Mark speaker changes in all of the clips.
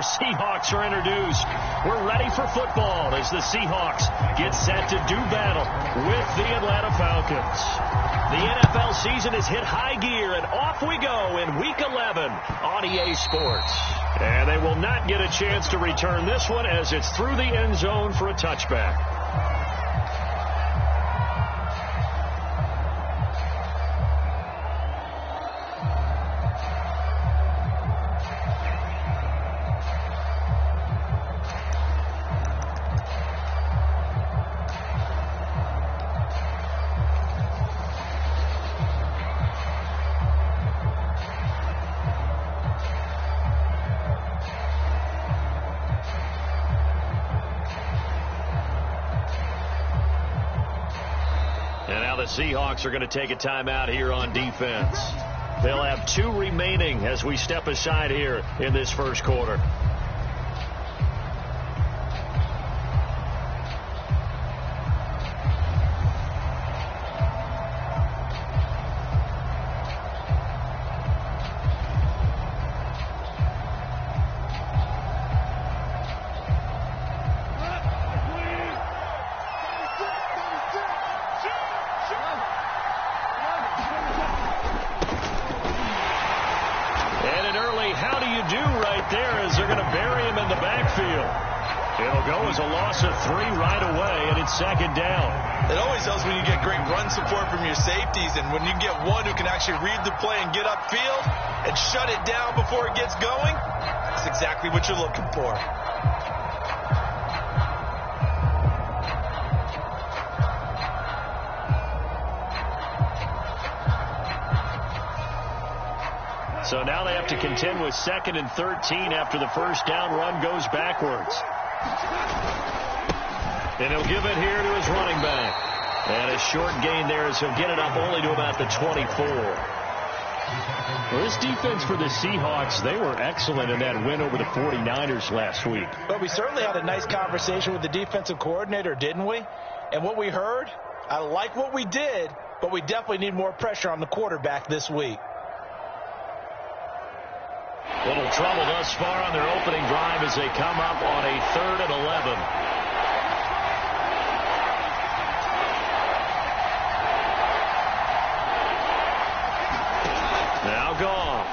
Speaker 1: Seahawks are introduced. We're ready for football as the Seahawks get set to do battle with the Atlanta Falcons. The NFL season has hit high gear, and off we go in Week 11 on EA Sports. And they will not get a chance to return this one as it's through the end zone for a touchback. Seahawks are going to take a timeout here on defense. They'll have 2 remaining as we step aside here in this first quarter. Second down.
Speaker 2: It always helps when you get great run support from your safeties, and when you get one who can actually read the play and get upfield and shut it down before it gets going, that's exactly what you're looking for.
Speaker 1: So now they have to contend with 2nd and 13 after the first down run goes backwards. And he'll give it here to his running back. And a short gain there as he'll get it up only to about the 24. Well, this defense for the Seahawks, they were excellent in that win over the 49ers last week.
Speaker 3: But we certainly had a nice conversation with the defensive coordinator, didn't we? And what we heard, I like what we did, but we definitely need more pressure on the quarterback this week.
Speaker 1: Little trouble thus far on their opening drive as they come up on a 3rd and 11. Now gone.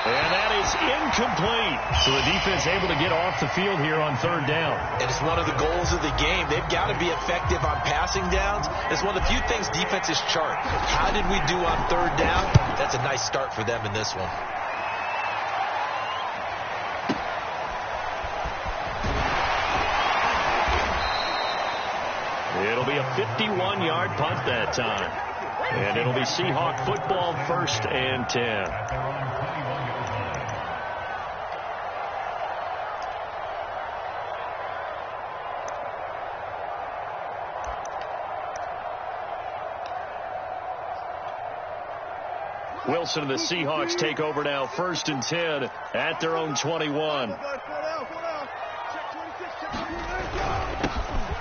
Speaker 1: And that is incomplete. So the defense able to get off the field here on 3rd down.
Speaker 2: And it's one of the goals of the game. They've got to be effective on passing downs. It's one of the few things defenses chart. How did we do on 3rd down? That's a nice start for them in this one.
Speaker 1: It'll be a 51-yard punt that time. And it'll be Seahawk football, 1st and 10. Wilson and the Seahawks take over now, 1st and 10 at their own 21.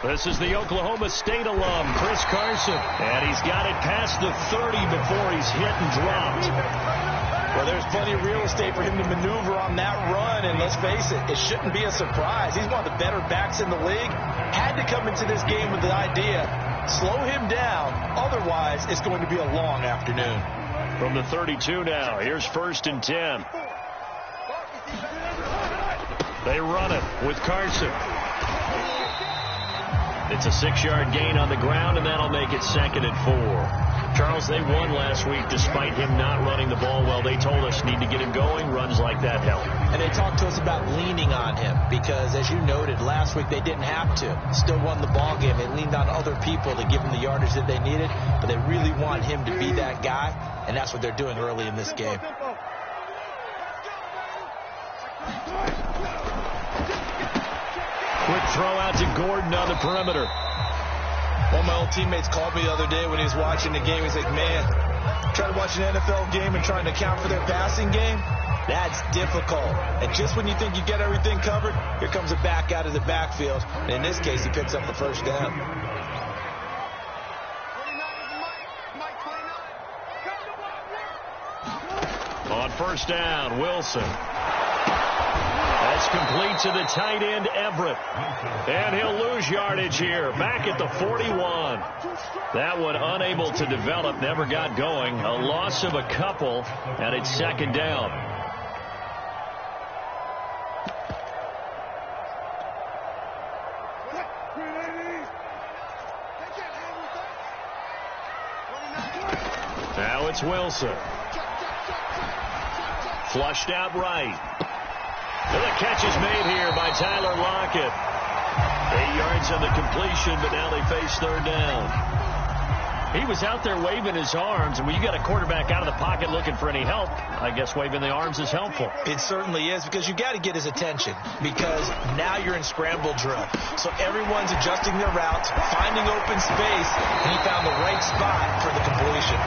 Speaker 1: This is the Oklahoma State alum, Chris Carson. And he's got it past the 30 before he's hit and dropped.
Speaker 3: Well, there's plenty of real estate for him to maneuver on that run. And let's face it, it shouldn't be a surprise. He's one of the better backs in the league. Had to come into this game with the idea, slow him down. Otherwise, it's going to be a long afternoon.
Speaker 1: From the 32 now, here's 1st and 10. They run it with Carson. It's a 6-yard gain on the ground, and that'll make it 2nd and 4. Charles, they won last week despite him not running the ball well. They told us need to get him going. Runs like that help.
Speaker 3: And they talked to us about leaning on him because, as you noted, last week they didn't have to. Still won the ball game. They leaned on other people to give them the yardage that they needed, but they really want him to be that guy, and that's what they're doing early in this game.
Speaker 1: Quick throw out to Gordon on the perimeter.
Speaker 2: One of my old teammates called me the other day when he was watching the game. He's like, man, trying to watch an NFL game and trying to account for their passing game, that's difficult. And just when you think you get everything covered, here comes a back out of the backfield. And in this case, he picks up the 1st down.
Speaker 1: On 1st down, Wilson. to the tight end, Everett. And he'll lose yardage here, back at the 41. That one unable to develop, never got going. A loss of a couple, and it's second down. Now it's Wilson. Flushed out right. And the catch is made here by Tyler Lockett. 8 yards on the completion, but now they face third down. He was out there waving his arms, and when you got a quarterback out of the pocket looking for any help, I guess waving the arms is helpful.
Speaker 3: It certainly is, because you got to get his attention, because now you're in scramble drill. So everyone's adjusting their routes, finding open space, and he found the right spot for the completion.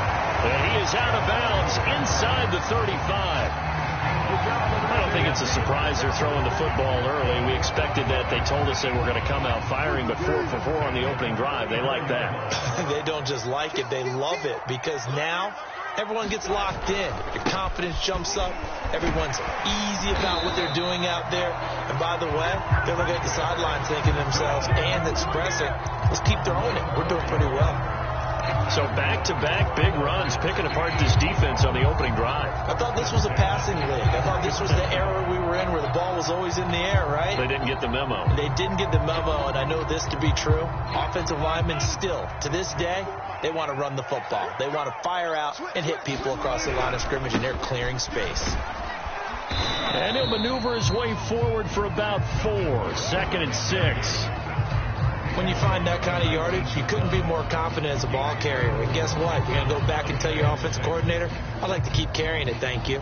Speaker 1: And he is out of bounds inside the 35. I don't think it's a surprise they're throwing the football early. We expected that. They told us they were going to come out firing, but 4 for 4 on the opening drive. They like that.
Speaker 3: They don't just like it, they love it, because now everyone gets locked in. Your confidence jumps up. Everyone's easy about what they're doing out there. And by the way, they're looking at the sidelines thinking to themselves and expressing, let's keep throwing it. We're doing pretty well.
Speaker 1: So back-to-back big runs, picking apart this defense on the opening drive.
Speaker 3: I thought this was a passing league. I thought this was the era we were in where the ball was always in the air, right?
Speaker 1: They didn't get the memo.
Speaker 3: They didn't get the memo, and I know this to be true. Offensive linemen still, to this day, they want to run the football. They want to fire out and hit people across the line of scrimmage, and they're clearing space.
Speaker 1: And he'll maneuver his way forward for about 4. 2nd and 6.
Speaker 3: When you find that kind of yardage, you couldn't be more confident as a ball carrier. And guess what? You're going to go back and tell your offensive coordinator, I'd like to keep carrying it, thank you.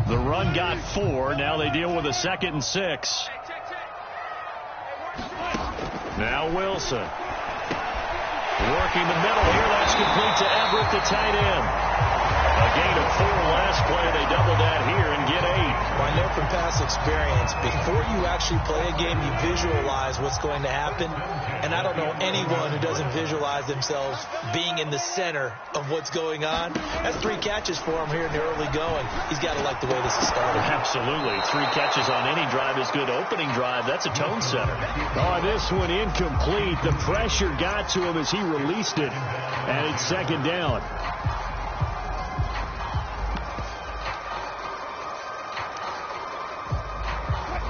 Speaker 1: The run got 4. Now they deal with a 2nd and 6. Now Wilson. Working the middle here. That's complete to Everett, the tight end. A gain of 4 last play. They double that here and get 8.
Speaker 3: Well, I know from past experience, before you actually play a game, you visualize what's going to happen. And I don't know anyone who doesn't visualize themselves being in the center of what's going on. That's 3 catches for him here in the early going. He's got to like the way this is started.
Speaker 1: Absolutely. 3 catches on any drive is good. Opening drive, that's a tone setter. Oh, this one incomplete. The pressure got to him as he released it. And it's 2nd down.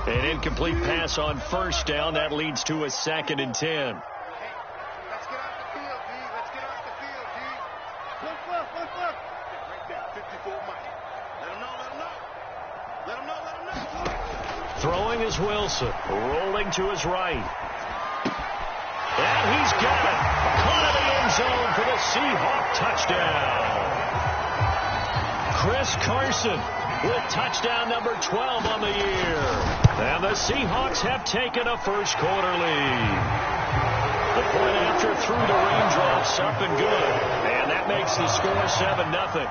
Speaker 1: An incomplete pass on 1st down. That leads to a 2nd and 10.
Speaker 4: Let's get off the field, D. Let's get off the field, D. Look. Right there, 54 Mike. Let him know.
Speaker 1: Throwing is Wilson. Rolling to his right. And he's got it. Caught in the end zone for the Seahawk touchdown. Chris Carson with touchdown number 12 on the year. And the Seahawks have taken a first quarter lead. The point after through the raindrops up and good. And that makes the score 7-0.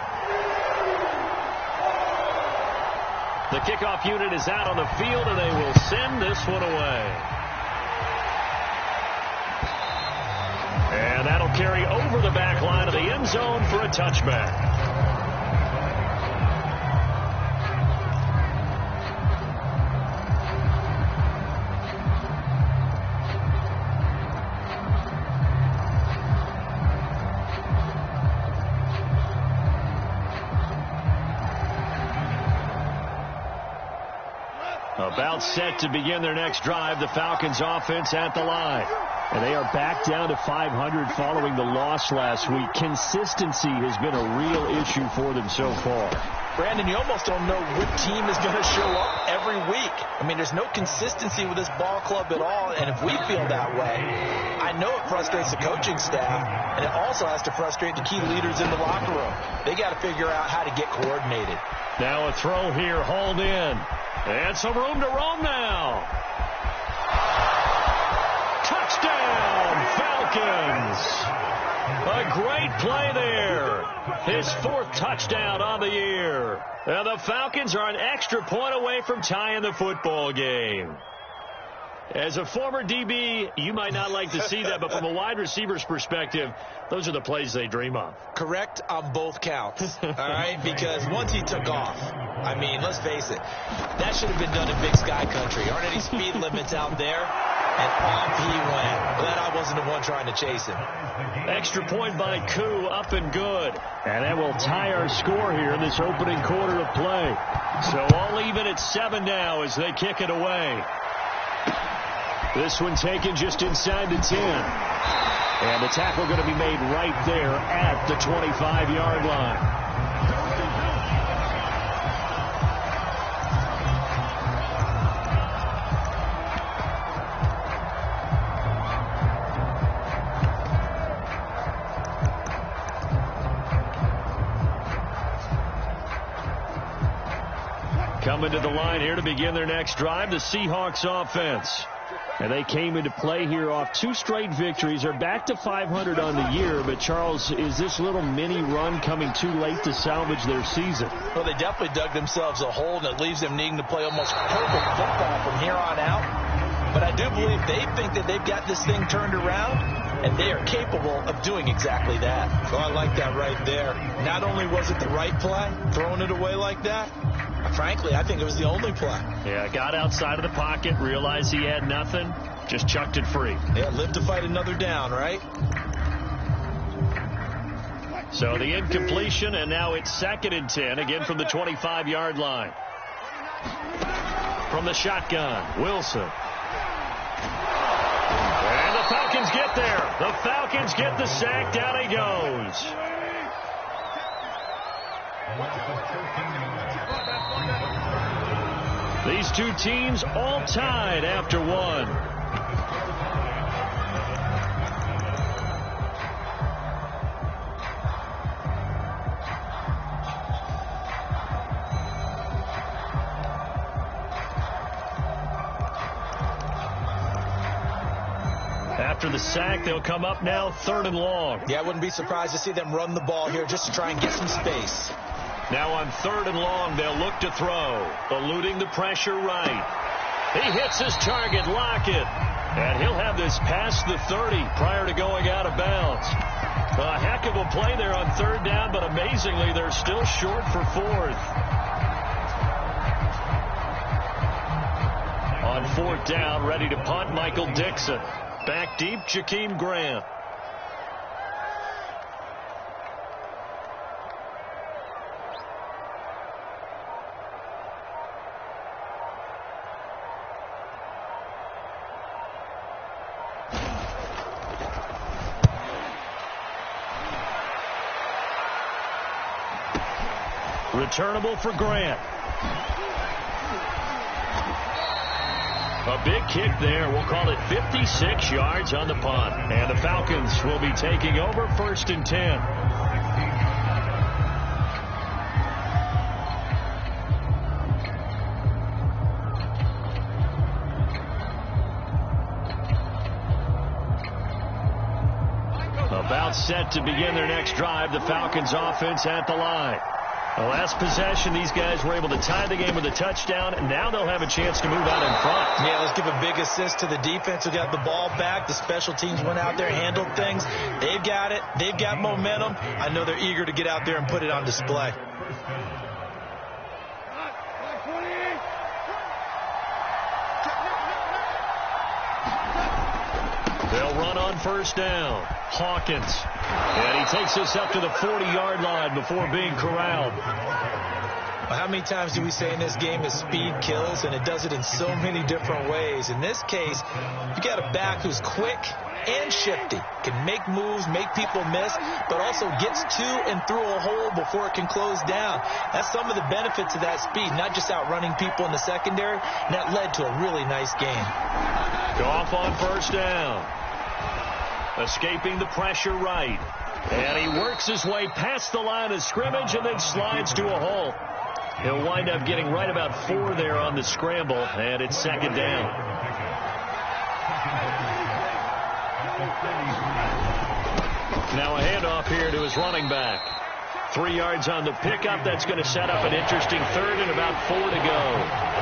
Speaker 1: The kickoff unit is out on the field, and they will send this one away. And that'll carry over the back line of the end zone for a touchback. About set to begin their next drive, the Falcons offense at the line. And they are back down to 500 following the loss last week. Consistency has been a real issue for them so far.
Speaker 3: Brandon, you almost don't know what team is going to show up every week. I mean, there's no consistency with this ball club at all, and if we feel that way, I know it frustrates the coaching staff, and it also has to frustrate the key leaders in the locker room. They got to figure out how to get coordinated.
Speaker 1: Now a throw here, hauled in. And some room to roam now. Touchdown, Falcons. A great play there. His 4th touchdown on the year. And the Falcons are an extra point away from tying the football game. As a former DB, you might not like to see that, but from a wide receiver's perspective, those are the plays they dream of.
Speaker 3: Correct on both counts, all right? Because once he took off, I mean, let's face it, that should have been done in Big Sky Country. Aren't any speed limits out there? And off he went. Glad I wasn't the one trying to chase him.
Speaker 1: Extra point by Koo, up and good. And that will tie our score here in this opening quarter of play. So all even at 7 now as they kick it away. This one taken just inside the 10. And the tackle going to be made right there at the 25-yard line. Coming to the line here to begin their next drive, the Seahawks offense. And they came into play here off 2 straight victories. They're back to 500 on the year. But, Charles, is this little mini run coming too late to salvage their season?
Speaker 3: Well, they definitely dug themselves a hole, and it leaves them needing to play almost perfect football from here on out. But I do believe they think that they've got this thing turned around, and they are capable of doing exactly that. Oh, I like that right there. Not only was it the right play, throwing it away like that, frankly, I think it was the only play.
Speaker 1: Yeah, got outside of the pocket, realized he had nothing, just chucked it free.
Speaker 3: Yeah, live to fight another down, right?
Speaker 1: So the incompletion, and now it's 2nd and 10, again from the 25-yard line. From the shotgun, Wilson. And the Falcons get there. The Falcons get the sack. Down he goes. These two teams all tied after 1. After the sack, they'll come up now 3rd and long.
Speaker 3: Yeah, I wouldn't be surprised to see them run the ball here just to try and get some space.
Speaker 1: Now on 3rd and long, they'll look to throw. Eluding the pressure right. He hits his target, Lockett. And he'll have this past the 30 prior to going out of bounds. A heck of a play there on 3rd down, but amazingly, they're still short for 4th. On 4th down, ready to punt, Michael Dixon. Back deep, Jakeem Grant. Returnable for Grant. A big kick there. We'll call it 56 yards on the punt. And the Falcons will be taking over 1st and 10. About set to begin their next drive. The Falcons offense at the line. The last possession, these guys were able to tie the game with a touchdown, and now they'll have a chance to move out in front.
Speaker 3: Yeah, let's give a big assist to the defense who got the ball back. The special teams went out there, handled things. They've got it. They've got momentum. I know they're eager to get out there and put it on display.
Speaker 1: They'll run on 1st down. Hawkins. And he takes us up to the 40-yard line before being corralled.
Speaker 3: Well, how many times do we say in this game that speed kills, and it does it in so many different ways? In this case, you got a back who's quick and shifty, can make moves, make people miss, but also gets to and through a hole before it can close down. That's some of the benefits of that speed, not just outrunning people in the secondary, and that led to a really nice game.
Speaker 1: Goff on 1st down. Escaping the pressure right. And he works his way past the line of scrimmage and then slides to a hole. He'll wind up getting right about 4 there on the scramble, and it's 2nd down. Now a handoff here to his running back. 3 yards on the pickup. That's going to set up an interesting 3rd and about 4 to go.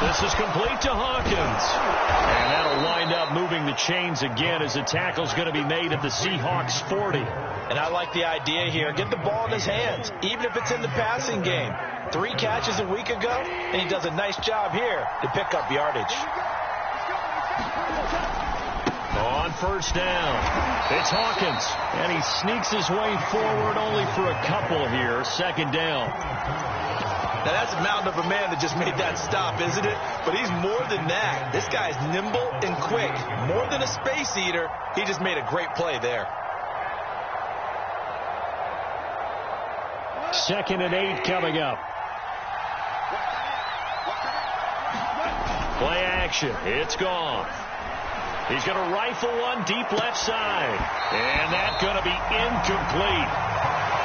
Speaker 1: This is complete to Hawkins. And that'll wind up moving the chains again as the tackle's going to be made at the Seahawks 40.
Speaker 3: And I like the idea here. Get the ball in his hands, even if it's in the passing game. 3 catches a week ago, and he does a nice job here to pick up yardage.
Speaker 1: On first down, it's Hawkins, and he sneaks his way forward only for a couple here. Second down.
Speaker 3: Now, that's a mountain of a man that just made that stop, isn't it? But he's more than that. This guy's nimble and quick. More than a space eater, he just made a great play there.
Speaker 1: 2nd and 8 coming up. Play action. It's gone. He's going to rifle one deep left side. And that's going to be incomplete.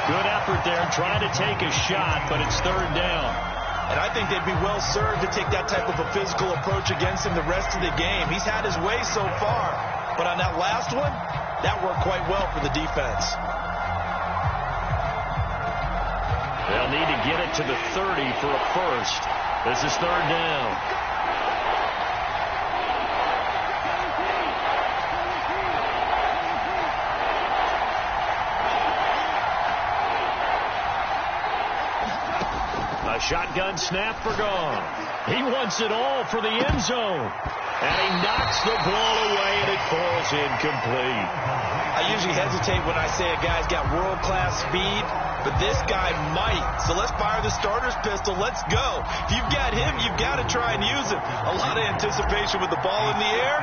Speaker 1: Good effort there trying to take a shot, but it's 3rd down.
Speaker 3: And I think they'd be well served to take that type of a physical approach against him the rest of the game. He's had his way so far. But on that last one, that worked quite well for the defense.
Speaker 1: They'll need to get it to the 30 for a first. This is 3rd down. Shotgun snap for Gone. He wants it all for the end zone. And he knocks the ball away, and it falls incomplete.
Speaker 3: I usually hesitate when I say a guy's got world-class speed, but this guy might. So let's fire the starter's pistol. Let's go. If you've got him, you've got to try and use him. A lot of anticipation with the ball in the air,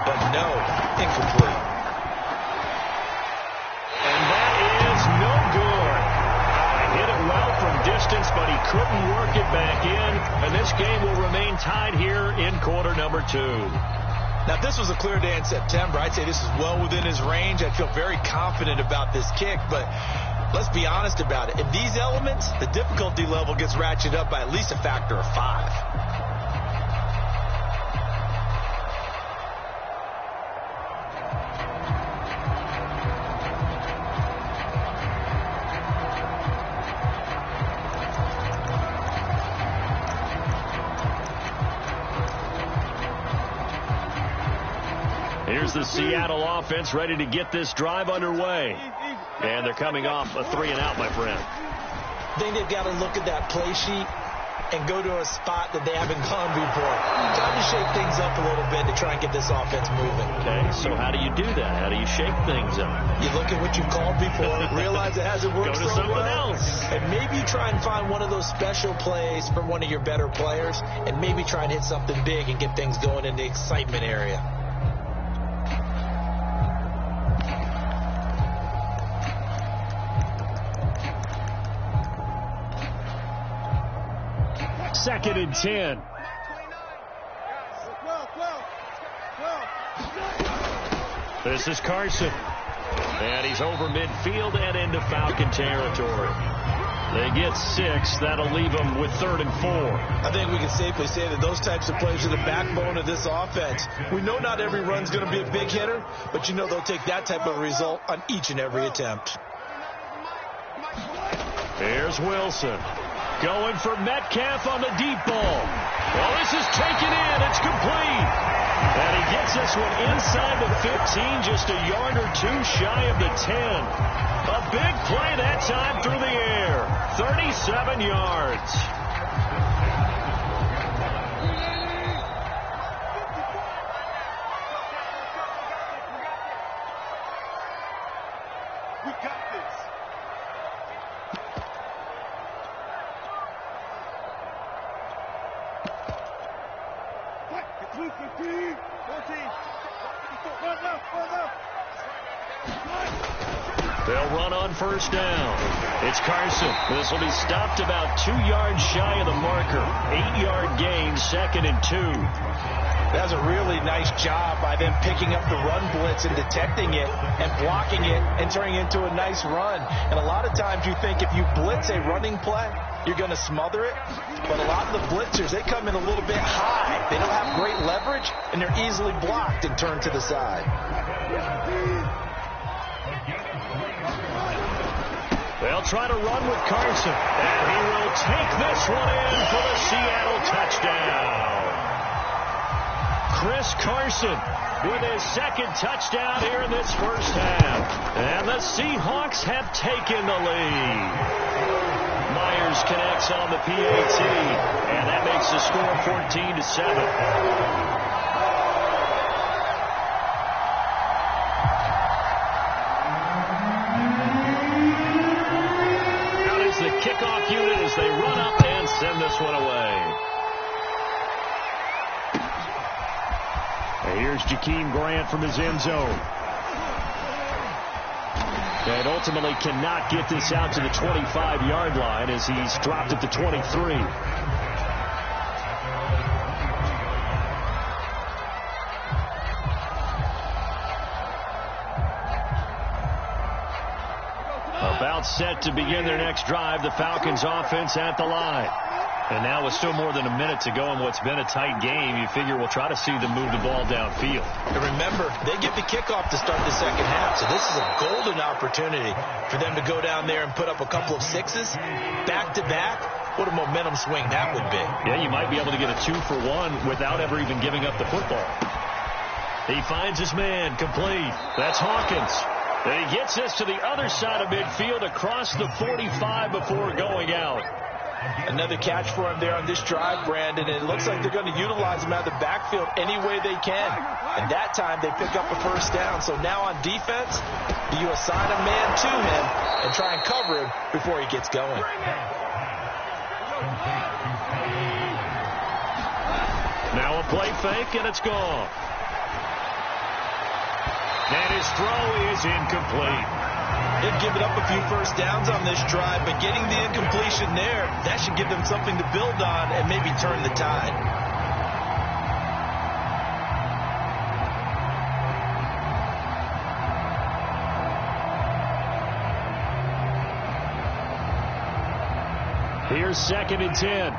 Speaker 3: but no, incomplete.
Speaker 1: And that is no good. Hit it well from distance, but he couldn't work it back in. And this game will remain tied here in quarter number 2.
Speaker 3: Now, if this was a clear day in September, I'd say this is well within his range. I feel very confident about this kick, but let's be honest about it. In these elements, the difficulty level gets ratcheted up by at least a factor of 5.
Speaker 1: Here's the Seattle offense ready to get this drive underway. And they're coming off a 3-and-out, my friend.
Speaker 3: I think they've got to look at that play sheet and go to a spot that they haven't gone before. Time to shake things up a little bit to try and get this offense moving.
Speaker 1: Okay, so how do you do that? How do you shake things up?
Speaker 3: You look at what you've called before, realize it hasn't worked
Speaker 1: so well. Go to something else.
Speaker 3: And maybe try and find one of those special plays from one of your better players, and maybe try and hit something big and get things going in the excitement area.
Speaker 1: Second and 10. This is Carson. And he's over midfield and into Falcon territory. They get 6. That'll leave them with 3rd and 4.
Speaker 3: I think we can safely say that those types of plays are the backbone of this offense. We know not every run's going to be a big hitter, but you know they'll take that type of result on each and every attempt.
Speaker 1: Here's Wilson. Going for Metcalf on the deep ball. Well, this is taken in. It's complete. And he gets this one inside the 15, just a yard or 2 shy of the 10. A big play that time through the air. 37 yards.
Speaker 4: We got this. What? 15, 14. Run up.
Speaker 1: They'll run on first down. It's Carson. This will be stopped about 2 yards shy of the marker. 8-yard gain, 2nd and 2.
Speaker 3: That's a really nice job by them picking up the run blitz and detecting it and blocking it and turning it into a nice run. And a lot of times you think if you blitz a running play, you're going to smother it. But a lot of the blitzers, they come in a little bit high. They don't have great leverage, and they're easily blocked and turned to the side.
Speaker 1: They'll try to run with Carson. And he will take this one in for the Seattle touchdown. Chris Carson with his second touchdown here in this first half. And the Seahawks have taken the lead. Myers connects on the PAT, and that makes the score 14-7. The kickoff unit as they run up and send this one away. And here's Jakeem Grant from his end zone. And ultimately cannot get this out to the 25-yard line as he's dropped at the 23. About set to begin their next drive, the Falcons offense at the line. And now with still more than a minute to go in what's been a tight game, you figure we'll try to see them move the ball downfield.
Speaker 3: And remember, they get the kickoff to start the second half, so this is a golden opportunity for them to go down there and put up a couple of sixes back-to-back. What a momentum swing that would be.
Speaker 1: Yeah, you might be able to get a 2-for-1 without ever even giving up the football. He finds his man, complete. That's Hawkins. And he gets this to the other side of midfield across the 45 before going out.
Speaker 3: Another catch for him there on this drive, Brandon, and it looks like they're going to utilize him out of the backfield any way they can. And that time they pick up a first down. So now on defense, you assign a man to him and try and cover him before he gets going.
Speaker 1: Now a play fake, and it's gone. And his throw is incomplete.
Speaker 3: They've given up a few first downs on this drive, but getting the incompletion there, that should give them something to build on and maybe turn the tide.
Speaker 1: Here's 2nd and 10.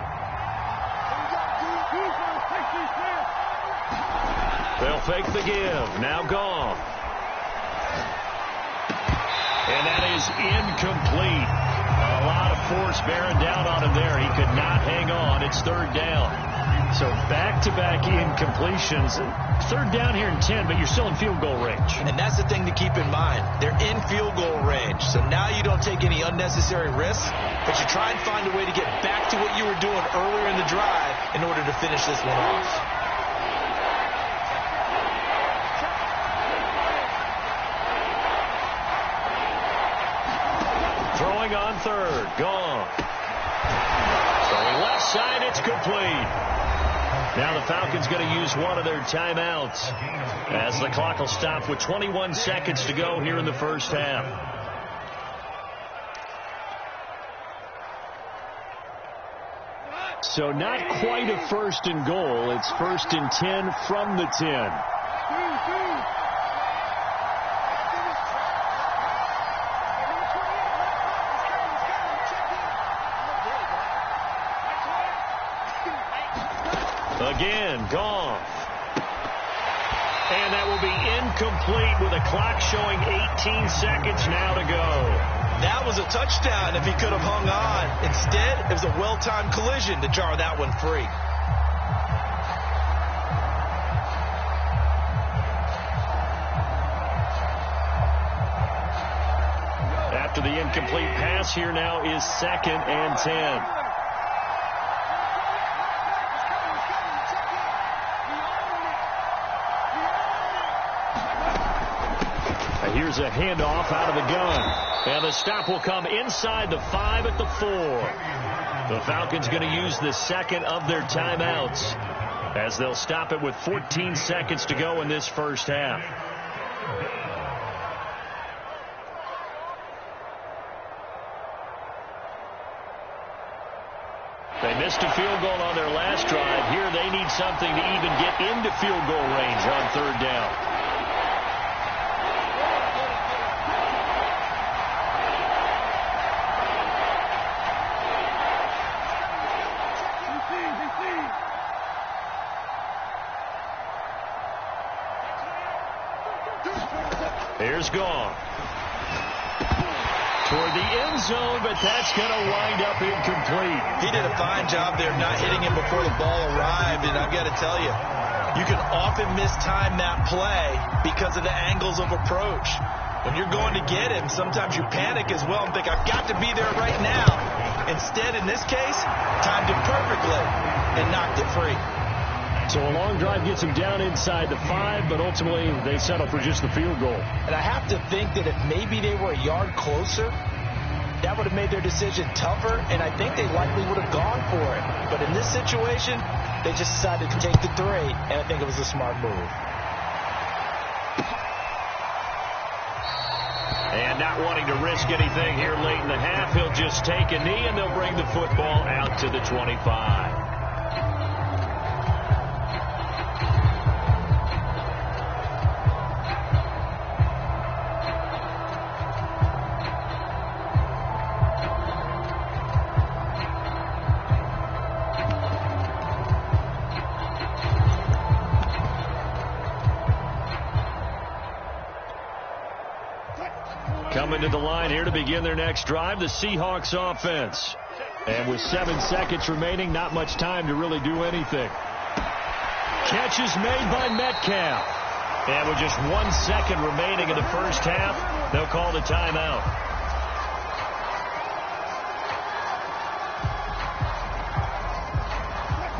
Speaker 1: They'll fake the give. Now gone. And that is incomplete. A lot of force bearing down on him there. He could not hang on. It's 3rd down. So back-to-back incompletions. 3rd down here in 10, but you're still in field goal range.
Speaker 3: And that's the thing to keep in mind. They're in field goal range. So now you don't take any unnecessary risks, but you try and find a way to get back to what you were doing earlier in the drive in order to finish this one off.
Speaker 1: Throwing on 3rd. Gone. Throwing left side. It's complete. Now the Falcons going to use one of their timeouts as the clock will stop with 21 seconds to go here in the first half. So not quite a 1st and goal. It's 1st and 10 from the 10. Again, Goff. And that will be incomplete with a clock showing 18 seconds now to go.
Speaker 3: That was a touchdown if he could have hung on. Instead, it was a well-timed collision to jar that one free.
Speaker 1: After the incomplete pass, here now is 2nd and 10. Here's a handoff out of the gun. And the stop will come inside the 5 at the 4. The Falcons going to use the 2nd of their timeouts as they'll stop it with 14 seconds to go in this first half. They missed a field goal on their last drive. Here they need something to even get into field goal range on 3rd down. Here's Goff. Toward the end zone, but that's going to wind up incomplete.
Speaker 3: He did a fine job there not hitting him before the ball arrived, and I've got to tell you, You can often mistime that play because of the angles of approach. When you're going to get him, sometimes you panic as well and think, I've got to be there right now. Instead, in this case, timed it perfectly and knocked it free.
Speaker 1: So a long drive gets him down inside the 5, but ultimately they settle for just the field goal.
Speaker 3: And I have to think that if maybe they were a yard closer, that would have made their decision tougher, and I think they likely would have gone for it. But in this situation, they just decided to take the 3, and I think it was a smart move.
Speaker 1: And not wanting to risk anything here late in the half, he'll just take a knee, and they'll bring the football out to the 25. Coming to the line here to begin their next drive, the Seahawks offense. And with 7 seconds remaining, not much time to really do anything. Catch is made by Metcalf. And with just 1 second remaining in the first half, they'll call the timeout.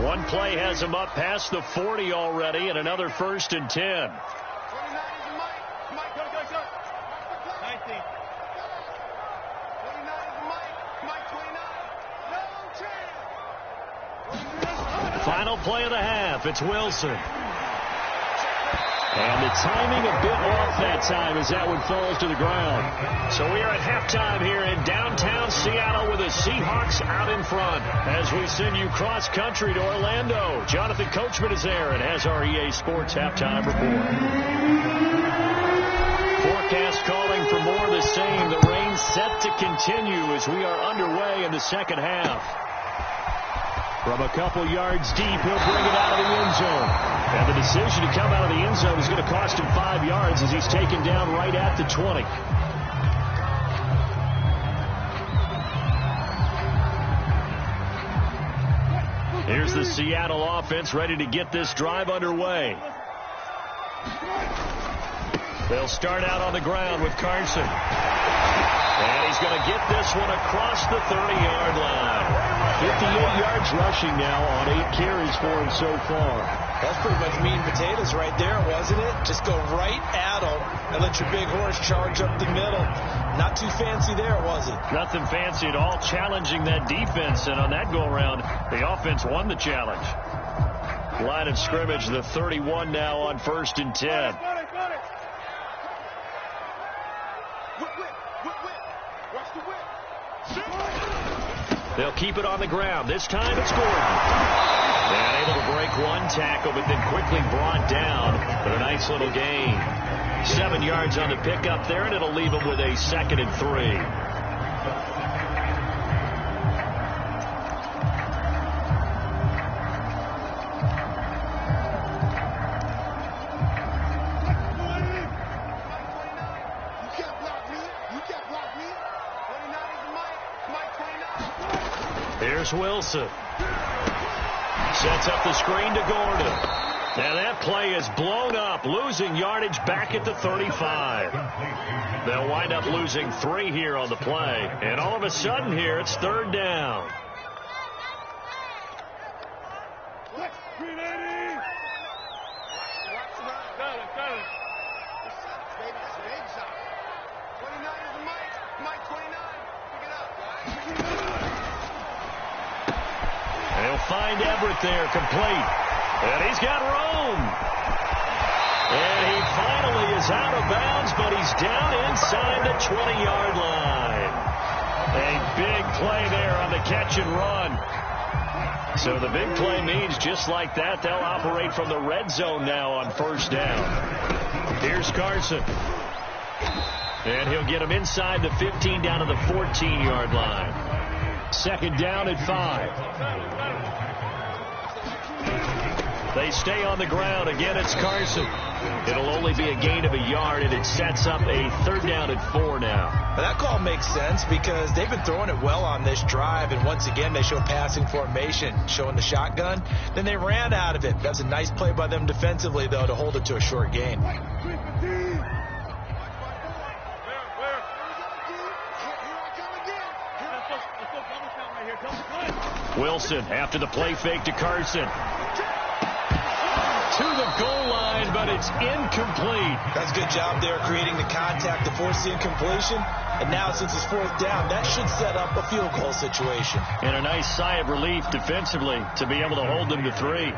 Speaker 1: One play has them up past the 40 already, and another 1st and 10. Final play of the half. It's Wilson. And the timing a bit off that time as that one falls to the ground. So we are at halftime here in downtown Seattle with the Seahawks out in front. As we send you cross-country to Orlando, Jonathan Coachman is there and has our EA Sports halftime report. Forecast calling for more of the same. The rain set to continue as we are underway in the second half. From a couple yards deep, he'll bring it out of the end zone. And the decision to come out of the end zone is going to cost him 5 yards as he's taken down right at the 20. Here's the Seattle offense ready to get this drive underway. They'll start out on the ground with Carson. And he's going to get this one across the 30-yard line. 58 yards rushing now on 8 carries for him so far.
Speaker 3: That's pretty much meat and potatoes right there, wasn't it? Just go right at him and let your big horse charge up the middle. Not too fancy there, was it?
Speaker 1: Nothing fancy at all, challenging that defense. And on that go-around, the offense won the challenge. Line of scrimmage, the 31 now on 1st and 10. They'll keep it on the ground. This time it's Gordon. And able to break one tackle, but then quickly brought down for a nice little gain. 7 yards on the pickup there, and it'll leave him with a 2nd and 3. Here's Wilson. Sets up the screen to Gordon. Now that play is blown up, losing yardage back at the 35. They'll wind up losing 3 here on the play. And all of a sudden here, it's 3rd down. Find Everett there, complete. And he's got room. And he finally is out of bounds, but he's down inside the 20-yard line. A big play there on the catch and run. So the big play means just like that, they'll operate from the red zone now on 1st down. Here's Carson. And he'll get him inside the 15 down to the 14-yard line. 2nd down at 5. They stay on the ground. Again, it's Carson. It'll only be a gain of a yard, and it sets up a 3rd down and 4 now.
Speaker 3: Well, that call makes sense because they've been throwing it well on this drive, and once again they show passing formation, showing the shotgun. Then they ran out of it. That's a nice play by them defensively, though, to hold it to a short gain.
Speaker 1: Wilson after the play fake to Carson. To the goal line, but it's incomplete.
Speaker 3: That's a good job there creating the contact to force the incompletion. And now since it's 4th down, that should set up a field goal situation.
Speaker 1: And a nice sigh of relief defensively to be able to hold them to 3.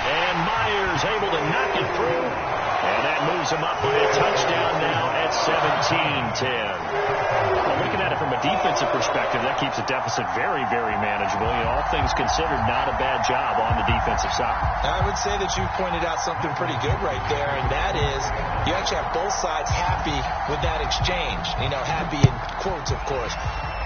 Speaker 1: And Myers able to knock it through. And that moves him up by a touchdown now at 17-10. Well, looking at it from a defensive perspective, that keeps the deficit very, very manageable. You know, all things considered, not a bad job on the defensive side.
Speaker 3: I would say that you pointed out something pretty good right there, and that is you actually have both sides happy with that exchange. You know, happy in quotes, of course.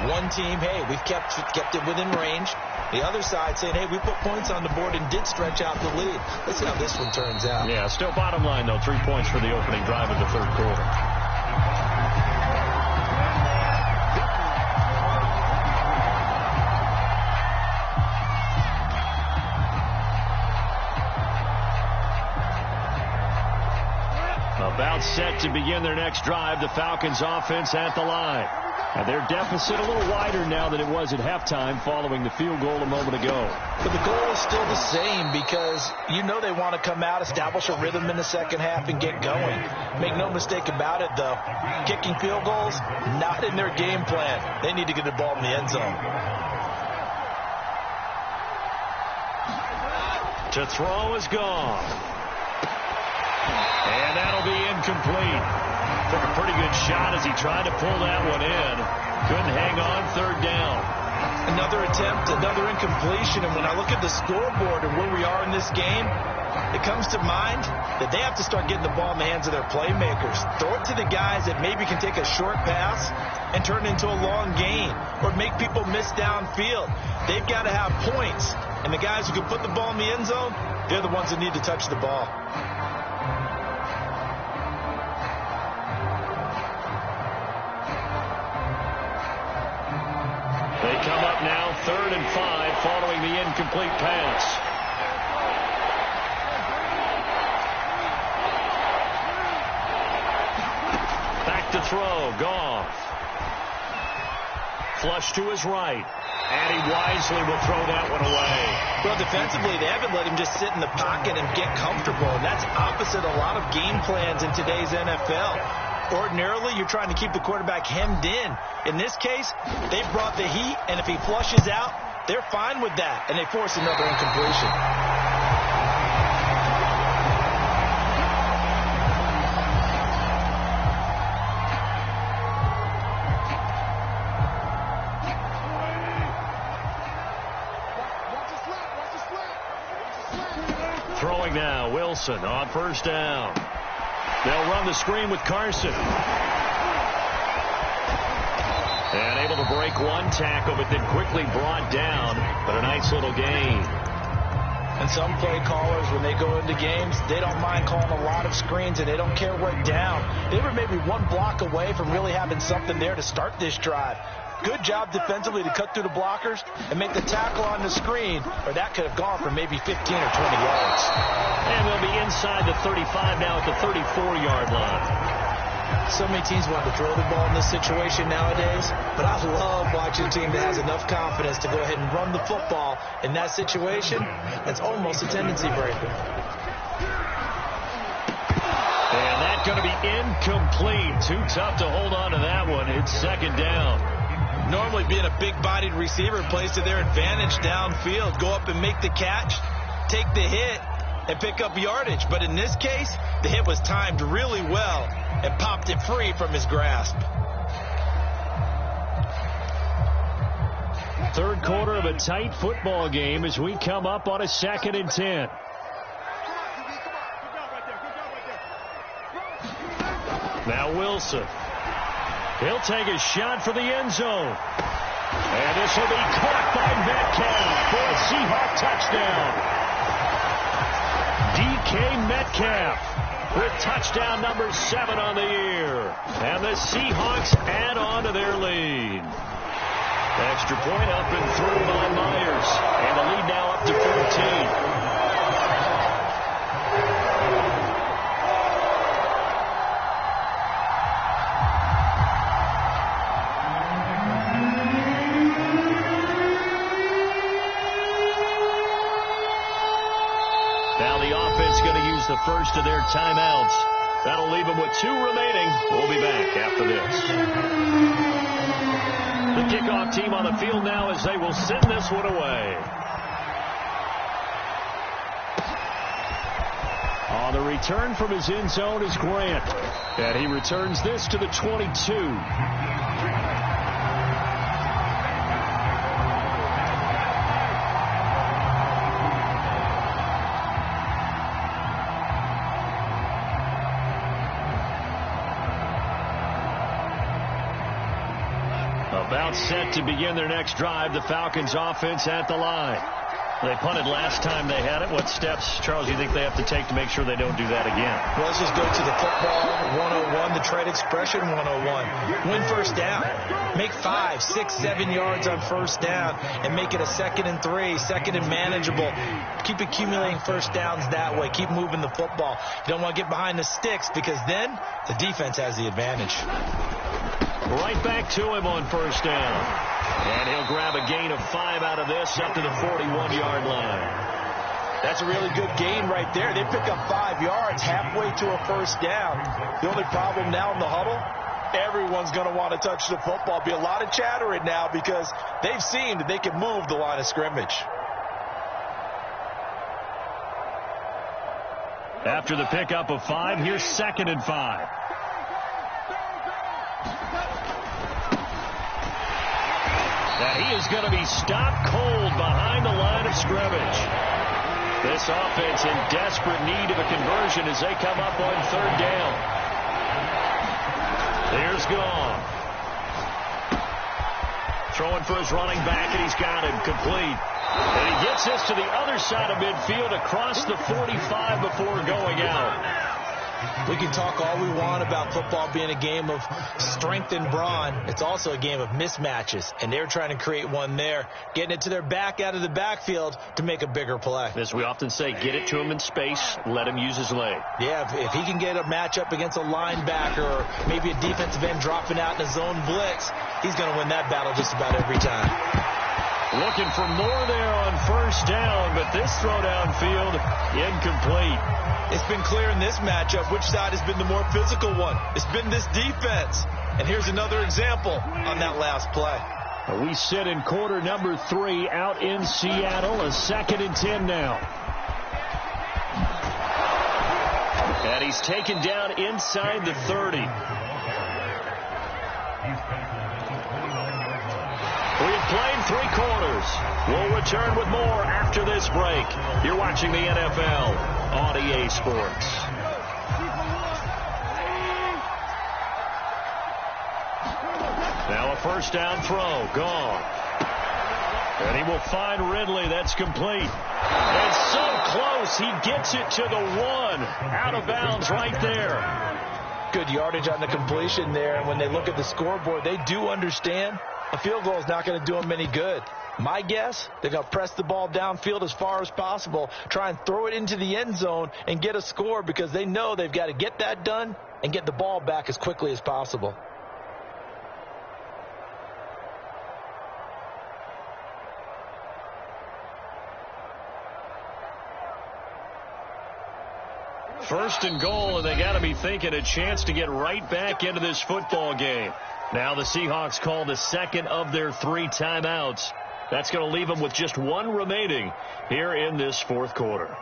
Speaker 3: One team, hey, we've kept it within range. The other side saying, hey, we put points on the board and did stretch out the lead. Let's see how this one turns out.
Speaker 1: Yeah, still bottom line, though, 3 points for the opening drive of the 3rd quarter. About set to begin their next drive, the Falcons offense at the line. And their deficit a little wider now than it was at halftime following the field goal a moment ago.
Speaker 3: But the goal is still the same because you know they want to come out, establish a rhythm in the second half, and get going. Make no mistake about it, though. Kicking field goals, not in their game plan. They need to get the ball in the end zone.
Speaker 1: To throw is gone. And that'll be incomplete. Took a pretty good shot as he tried to pull that one in. Couldn't hang on, 3rd down.
Speaker 3: Another attempt, another incompletion. And when I look at the scoreboard and where we are in this game, it comes to mind that they have to start getting the ball in the hands of their playmakers. Throw it to the guys that maybe can take a short pass and turn it into a long gain or make people miss downfield. They've got to have points. And the guys who can put the ball in the end zone, they're the ones that need to touch the ball.
Speaker 1: They come up now 3rd and 5 following the incomplete pass. Back to throw, Goff. Flush to his right. And he wisely will throw that one away.
Speaker 3: Well, defensively, they haven't let him just sit in the pocket and get comfortable. And that's opposite a lot of game plans in today's NFL. Ordinarily, you're trying to keep the quarterback hemmed in. In this case, they brought the heat, and if he flushes out, they're fine with that, and they force another incompletion.
Speaker 1: Throwing now, Wilson on 1st down. They'll run the screen with Carson. And able to break one tackle, but then quickly brought down. But a nice little gain.
Speaker 3: And some play callers, when they go into games, they don't mind calling a lot of screens, and they don't care what down. They were maybe one block away from really having something there to start this drive. Good job defensively to cut through the blockers and make the tackle on the screen, or that could have gone for maybe 15 or 20 yards.
Speaker 1: And they'll be inside the 35 now at the 34-yard line.
Speaker 3: So many teams want to throw the ball in this situation nowadays, but I love watching a team that has enough confidence to go ahead and run the football in that situation. That's almost a tendency breaker.
Speaker 1: And that's going to be incomplete. Too tough to hold on to that one. It's 2nd down.
Speaker 3: Normally being a big-bodied receiver plays to their advantage downfield. Go up and make the catch, take the hit, and pick up yardage. But in this case, the hit was timed really well and popped it free from his grasp.
Speaker 1: 3rd quarter of a tight football game as we come up on a 2nd and 10. Now Wilson. He'll take a shot for the end zone. And this will be caught by Metcalf for a Seahawk touchdown. DK Metcalf with touchdown number 7 on the year. And the Seahawks add on to their lead. Extra point up and through by Myers. And the lead now up to 14. Now the offense going to use the first of their timeouts. That'll leave them with 2 remaining. We'll be back after this. The kickoff team on the field now as they will send this one away. On the return from his end zone is Grant. And he returns this to the 22. About set to begin their next drive. The Falcons offense at the line. They punted last time they had it. What steps, Charles, you think they have to take to make sure they don't do that again?
Speaker 3: Well, let's just go to the football 101, the trade expression 101. Win first down. Make 5, 6, 7 yards on first down and make it a 2nd and 3, 2nd and manageable. Keep accumulating first downs that way. Keep moving the football. You don't want to get behind the sticks because then the defense has the advantage.
Speaker 1: Right back to him on first down. And he'll grab a gain of 5 out of this up to the 41-yard line.
Speaker 3: That's a really good gain right there. They pick up 5 yards halfway to a first down. The only problem now in the huddle, everyone's going to want to touch the football. Be a lot of chattering now because they've seen that they can move the line of scrimmage.
Speaker 1: After the pickup of 5, here's 2nd and 5. That he is going to be stopped cold behind the line of scrimmage. This offense in desperate need of a conversion as they come up on 3rd down. There's Gone. Throwing for his running back, and he's got him complete. And he gets this to the other side of midfield across the 45 before going out.
Speaker 3: We can talk all we want about football being a game of strength and brawn. It's also a game of mismatches, and they're trying to create one there, getting it to their back out of the backfield to make a bigger play.
Speaker 1: As we often say, get it to him in space, let him use his leg.
Speaker 3: Yeah, if he can get a matchup against a linebacker or maybe a defensive end dropping out in a zone blitz, he's going to win that battle just about every time.
Speaker 1: Looking for more there on first down, but this throw downfield incomplete.
Speaker 3: It's been clear in this matchup which side has been the more physical one. It's been this defense. And here's another example on that last play.
Speaker 1: We sit in quarter number 3 out in Seattle. A 2nd and 10 now. And he's taken down inside the 30. We have played 3 quarters. We'll return with more after this break. You're watching the NFL on EA Sports. Now a first down throw. Gone. And he will find Ridley. That's complete. And so close. He gets it to the 1. Out of bounds right there.
Speaker 3: Good yardage on the completion there. And when they look at the scoreboard, they do understand a field goal is not going to do them any good. My guess, they're going to press the ball downfield as far as possible, try and throw it into the end zone and get a score because they know they've got to get that done and get the ball back as quickly as possible.
Speaker 1: First and goal, and they got to be thinking a chance to get right back into this football game. Now the Seahawks call the 2nd of their 3 timeouts. That's going to leave them with just 1 remaining here in this 4th quarter.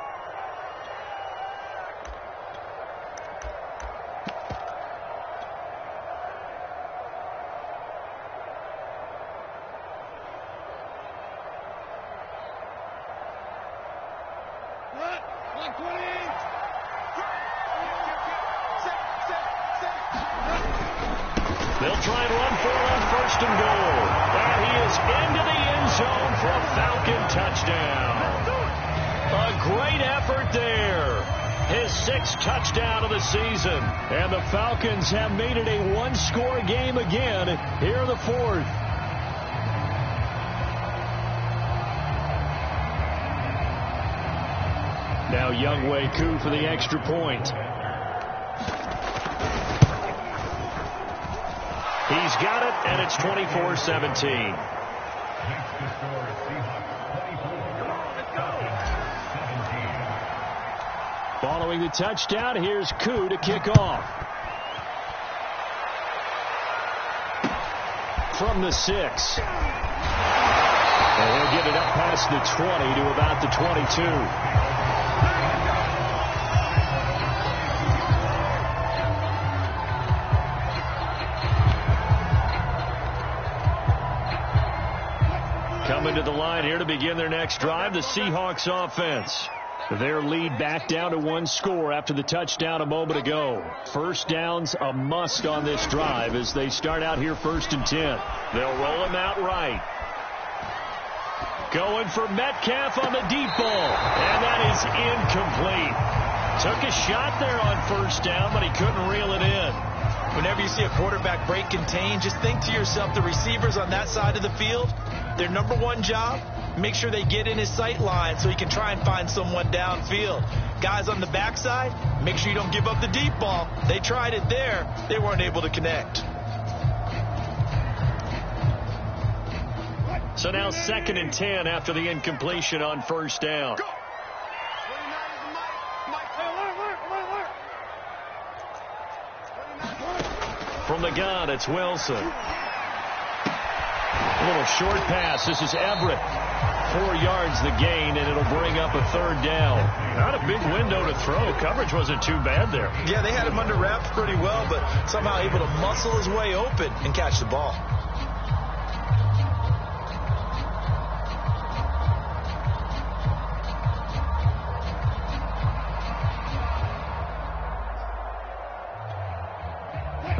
Speaker 1: They'll try and run for it on 1st and goal. And he is goes into the end zone for a Falcon touchdown. A great effort there. His 6th touchdown of the season. And the Falcons have made it a one-score game again here in the 4th. Now Younghoe Koo for the extra point. He's got it, and it's 24-17. Following the touchdown, here's Koo to kick off. From the 6. And he'll get it up past the 20 to about the 22. Coming to the line here to begin their next drive, the Seahawks offense. Their lead back down to 1 score after the touchdown a moment ago. First down's a must on this drive as they start out here 1st and 10. They'll roll him out right. Going for Metcalf on the deep ball. And that is incomplete. Took a shot there on 1st down, but he couldn't reel it in.
Speaker 3: Whenever you see a quarterback break contain, just think to yourself, the receivers on that side of the field, their number one job, make sure they get in his sight line so he can try and find someone downfield. Guys on the backside, make sure you don't give up the deep ball. They tried it there. They weren't able to connect.
Speaker 1: So now 2nd and 10 after the incompletion on 1st down. From the gun, it's Wilson. A little short pass. This is Everett. 4 yards the gain, and it'll bring up a 3rd down. Not a big window to throw. Coverage wasn't too bad there.
Speaker 3: Yeah, they had him under wraps pretty well, but somehow able to muscle his way open and catch the ball.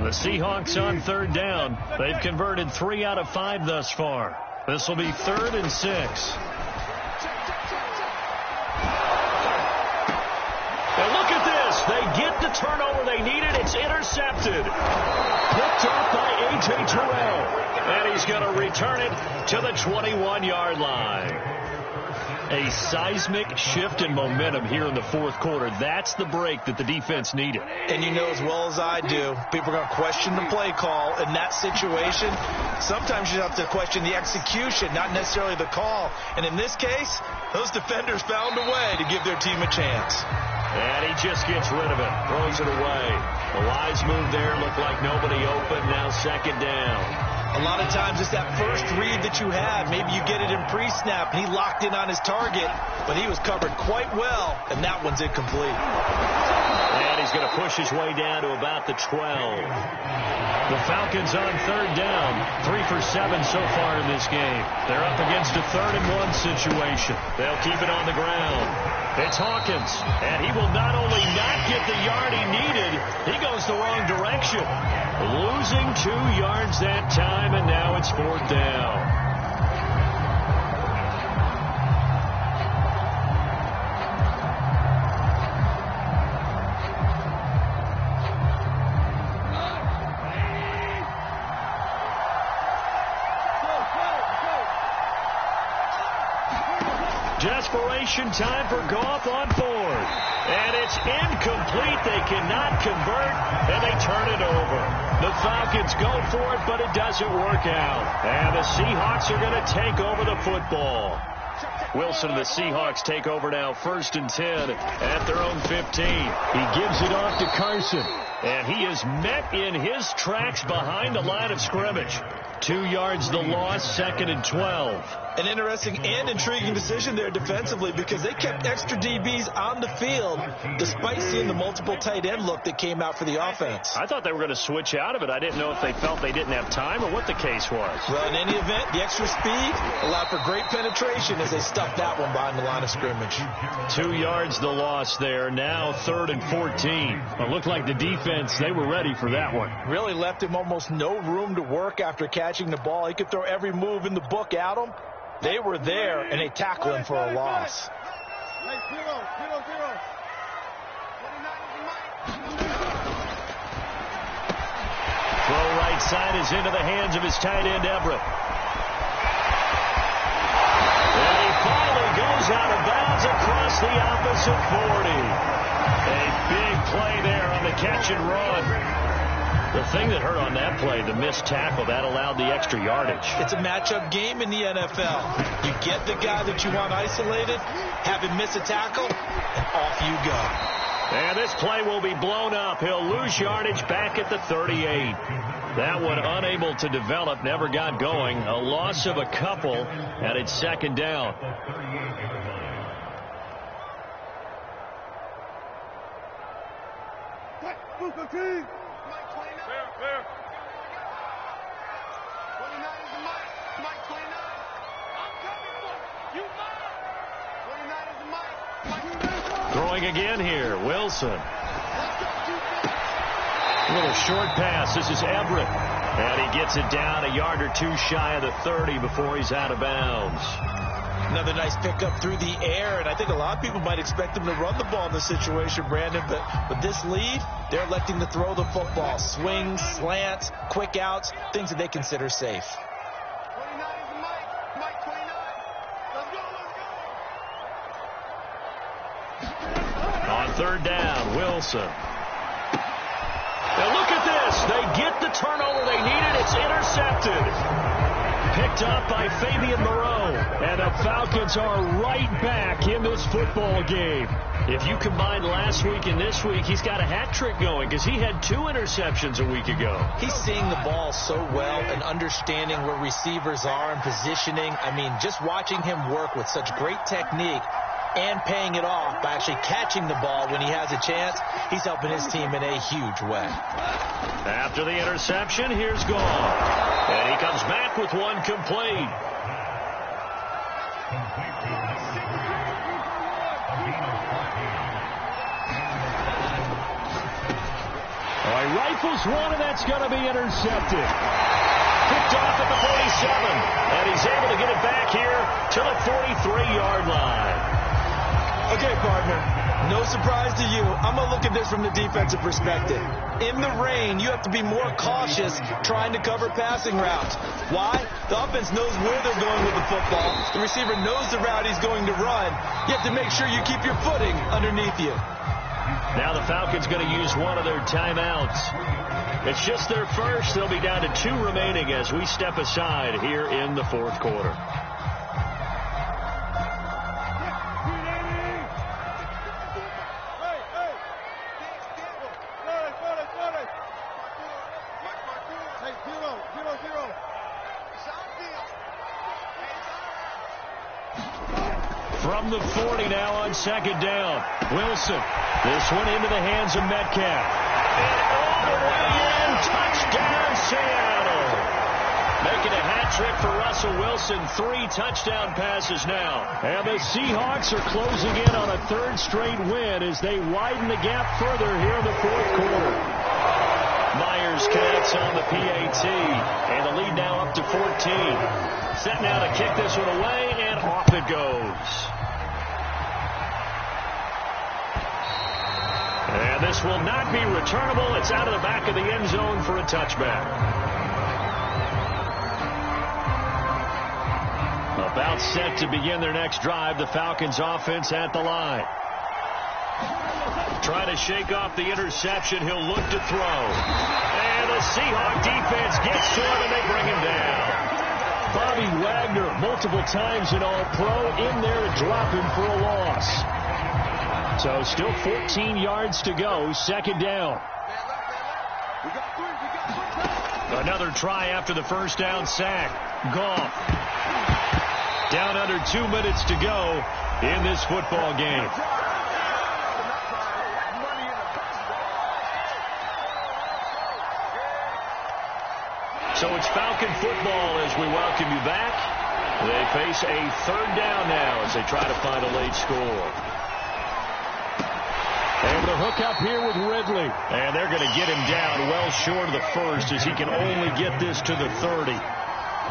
Speaker 1: The Seahawks on 3rd down. They've converted 3 out of 5 thus far. This will be 3rd and 6. And look at this. They get the turnover they needed. It's intercepted. Picked off by A.J. Terrell. And he's going to return it to the 21-yard line. A seismic shift in momentum here in the 4th quarter. That's the break that the defense needed.
Speaker 3: And you know as well as I do, people are going to question the play call in that situation. Sometimes you have to question the execution, not necessarily the call. And in this case, those defenders found a way to give their team a chance.
Speaker 1: And he just gets rid of it, throws it away. The wise move there, looked like nobody open. Now 2nd down.
Speaker 3: A lot of times it's that first read that you have. Maybe you get it in pre-snap, and he locked in on his target, but he was covered quite well, and that one's incomplete.
Speaker 1: And he's going to push his way down to about the 12. The Falcons on 3rd down, 3 for 7 so far in this game. They're up against a 3rd and 1 situation. They'll keep it on the ground. It's Hawkins, and he will not only not get the yard he needed, he goes the wrong direction. Losing 2 yards that time, and now it's 4th down. Desperation time for Goff on 4th. And it's incomplete. They cannot convert, and they turn it over. The Falcons go for it, but it doesn't work out. And the Seahawks are going to take over the football. Wilson and the Seahawks take over now 1st and 10 at their own 15. He gives it off to Carson, and he is met in his tracks behind the line of scrimmage. 2 yards the loss, 2nd and 12.
Speaker 3: An interesting and intriguing decision there defensively because they kept extra DBs on the field despite seeing the multiple tight end look that came out for the offense.
Speaker 1: I thought they were going to switch out of it. I didn't know if they felt they didn't have time or what the case was.
Speaker 3: Well, in any event, the extra speed allowed for great penetration as they stuffed that one behind the line of scrimmage.
Speaker 1: 2 yards the loss there. Now 3rd and 14. It looked like the defense, they were ready for that one.
Speaker 3: Really left him almost no room to work after catching the ball. He could throw every move in the book at him. They were there, and they tackled him for a loss.
Speaker 1: Throw right side is into the hands of his tight end, Everett. And he finally goes out of bounds across the opposite 40. A big play there on the catch and run. The thing that hurt on that play, the missed tackle, that allowed the extra yardage.
Speaker 3: It's a matchup game in the NFL. You get the guy that you want isolated, have him miss a tackle, and off you go.
Speaker 1: And this play will be blown up. He'll lose yardage back at the 38. That one unable to develop, never got going. A loss of a couple, and it's 2nd down. Throwing again here, Wilson. A little short pass. This is Everett. And he gets it down a yard or two shy of the 30 before he's out of bounds.
Speaker 3: Another nice pickup through the air, and I think a lot of people might expect him to run the ball in this situation, Brandon, but with this lead, they're electing to throw the football. Swings, slants, quick outs, things that they consider safe.
Speaker 1: On 3rd down, Wilson. Now look at this. They get the turnover they needed. It's intercepted. Picked up by Fabian Moreau. And the Falcons are right back in this football game. If you combine last week and this week, he's got a hat trick going because he had 2 interceptions a week ago.
Speaker 3: He's seeing the ball so well and understanding where receivers are and positioning. I mean, just watching him work with such great technique and paying it off by actually catching the ball when he has a chance, he's helping his team in a huge way.
Speaker 1: After the interception, here's Goff. And he comes back with one complete. All right, rifles one, and that's going to be intercepted. Picked off at the 47, and he's able to get it back here to the 43-yard line.
Speaker 3: Okay, partner, no surprise to you. I'm going to look at this from the defensive perspective. In the rain, you have to be more cautious trying to cover passing routes. Why? The offense knows where they're going with the football. The receiver knows the route he's going to run. You have to make sure you keep your footing underneath you.
Speaker 1: Now the Falcons going to use one of their timeouts. It's just their first. They'll be down to 2 remaining as we step aside here in the 4th quarter. From the 40 now on 2nd down. Wilson. This one into the hands of Metcalf. And all the way in. Touchdown, Seattle. Making a hat trick for Russell Wilson. 3 touchdown passes now. And the Seahawks are closing in on a 3rd straight win as they widen the gap further here in the 4th quarter. Myers connects on the PAT. And the lead now up to 14. Set now to kick this one away, and off it goes. And this will not be returnable. It's out of the back of the end zone for a touchback. About set to begin their next drive. The Falcons offense at the line. Trying to shake off the interception. He'll look to throw. And the Seahawk defense gets to him, and they bring him down. Bobby Wagner, multiple times an All-Pro, in there to drop him for a loss. So still 14 yards to go, 2nd down. Another try after the first down sack. Goff. Down under 2 minutes to go in this football game. So it's Falcon football as we welcome you back. They face a third down now as they try to find a late score.
Speaker 5: Able to hook up here with Ridley.
Speaker 1: And they're going to get him down well short of the first as he can only get this to the 30.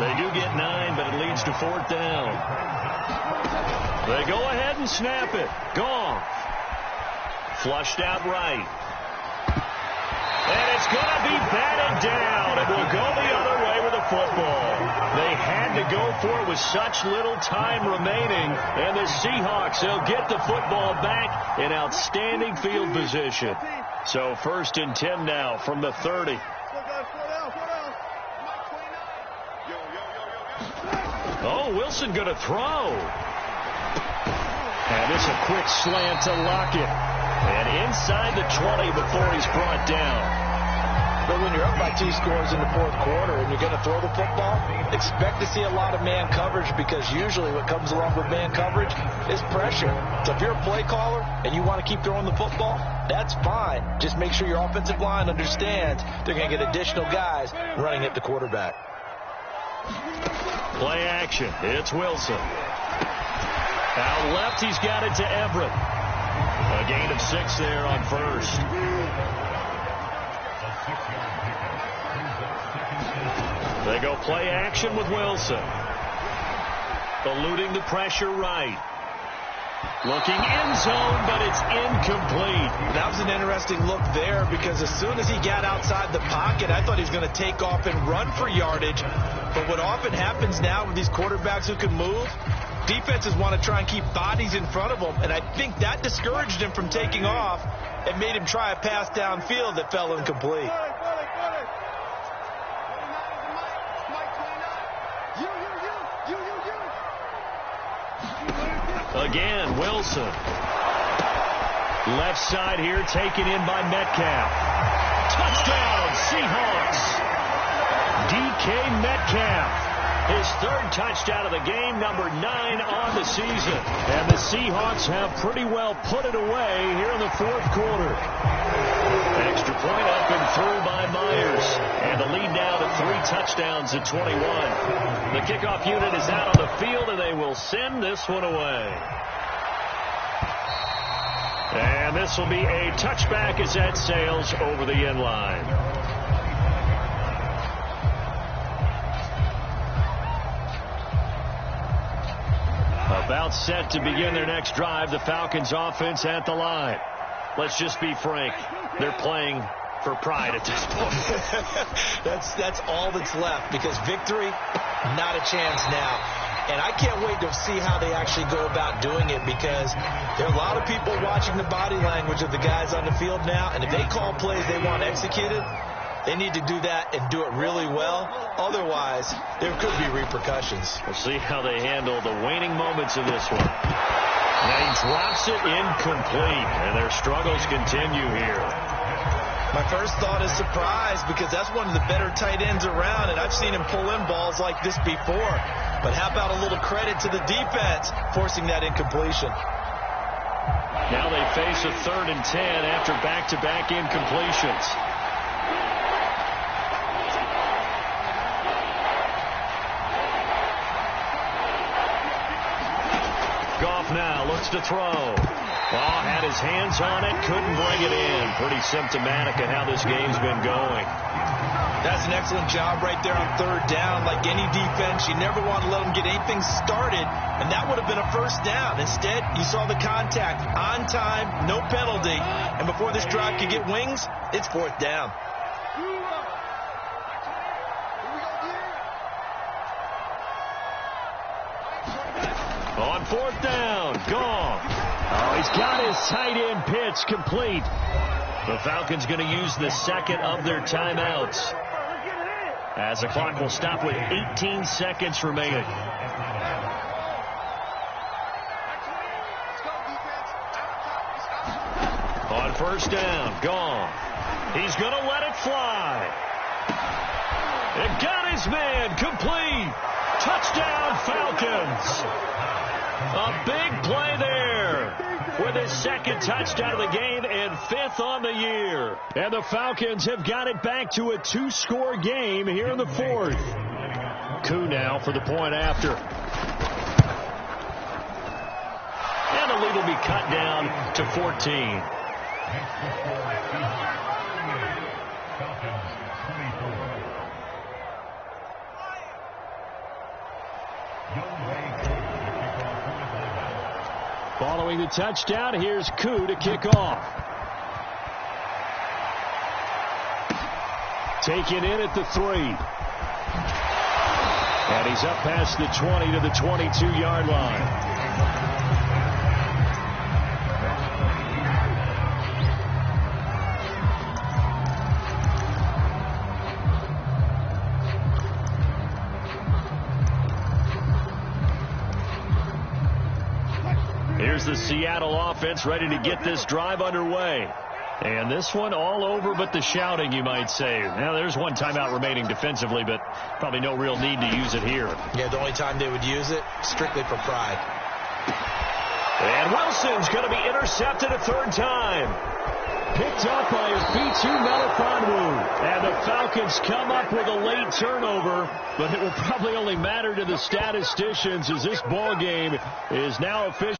Speaker 1: They do get 9, but it leads to fourth down. They go ahead and snap it. Goff. Flushed out right. And it's going to be batted down. It will go the other way with the football. They had to go for it with such little time remaining. And the Seahawks, they'll get the football back in outstanding field position. So 1st and 10 now from the 30. Oh, Wilson going to throw. And it's a quick slant to Lockett. And inside the 20 before he's brought down.
Speaker 3: But when you're up by 2 scores in the fourth quarter and you're going to throw the football, expect to see a lot of man coverage because usually what comes along with man coverage is pressure. So if you're a play caller and you want to keep throwing the football, that's fine. Just make sure your offensive line understands they're going to get additional guys running at the quarterback.
Speaker 1: Play action. It's Wilson. Out left, he's got it to Everett. A gain of 6 there on first. They go play action with Wilson. Eluding the pressure right. Looking end zone, but it's incomplete.
Speaker 3: That was an interesting look there because as soon as he got outside the pocket, I thought he was going to take off and run for yardage. But what often happens now with these quarterbacks who can move, defenses want to try and keep bodies in front of them, and I think that discouraged him from taking off and made him try a pass downfield that fell incomplete.
Speaker 1: Again, Wilson. Left side here taken in by Metcalf. Touchdown, Seahawks. DK Metcalf. His 3rd touchdown of the game, number 9 on the season. And the Seahawks have pretty well put it away here in the fourth quarter. Extra point up and through by Myers. And the lead now to 3 touchdowns at 21. The kickoff unit is out on the field, and they will send this one away. And this will be a touchback as that sails over the end line. About set to begin their next drive. The Falcons offense at the line. Let's just be frank. They're playing for pride at this point.
Speaker 3: That's all that's left because victory, not a chance now. And I can't wait to see how they actually go about doing it because there are a lot of people watching the body language of the guys on the field now. And if they call plays they want executed, they need to do that and do it really well. Otherwise, there could be repercussions.
Speaker 1: We'll see how they handle the waning moments of this one. Now he drops it incomplete, and their struggles continue here.
Speaker 3: My first thought is surprise because that's one of the better tight ends around, and I've seen him pull in balls like this before. But how about a little credit to the defense forcing that incompletion?
Speaker 1: Now they face a 3rd and 10 after back-to-back incompletions. Goff now looks to throw. Oh, had his hands on it, couldn't bring it in. Pretty symptomatic of how this game's been going.
Speaker 3: That's an excellent job right there on 3rd down. Like any defense, you never want to let them get anything started, and that would have been a first down. Instead, you saw the contact on time, no penalty, and before this drive could get wings, it's 4th down.
Speaker 1: On 4th down, Goff. Oh, he's got his tight end pitch complete. The Falcons going to use the 2nd of their timeouts, as the clock will stop with 18 seconds remaining. On 1st down, Goff. He's going to let it fly. It got his man complete. Touchdown, Falcons. A big play there with his second touchdown of the game and 5th on the year. And the Falcons have got it back to a 2-score game here in the 4th. Koo now for the point after. And the lead will be cut down to 14. Following the touchdown, here's Koo to kick off. Taken in at the 3. And he's up past the 20 to the 22-yard line. Here's the Seattle offense ready to get this drive underway. And this one all over but the shouting, you might say. Now, there's one timeout remaining defensively, but probably no real need to use it here.
Speaker 3: Yeah, the only time they would use it, strictly for pride.
Speaker 1: And Wilson's going to be intercepted a 3rd time. Picked up by Afitu Melifonwu. And the Falcons come up with a late turnover, but it will probably only matter to the statisticians as this ball game is now official.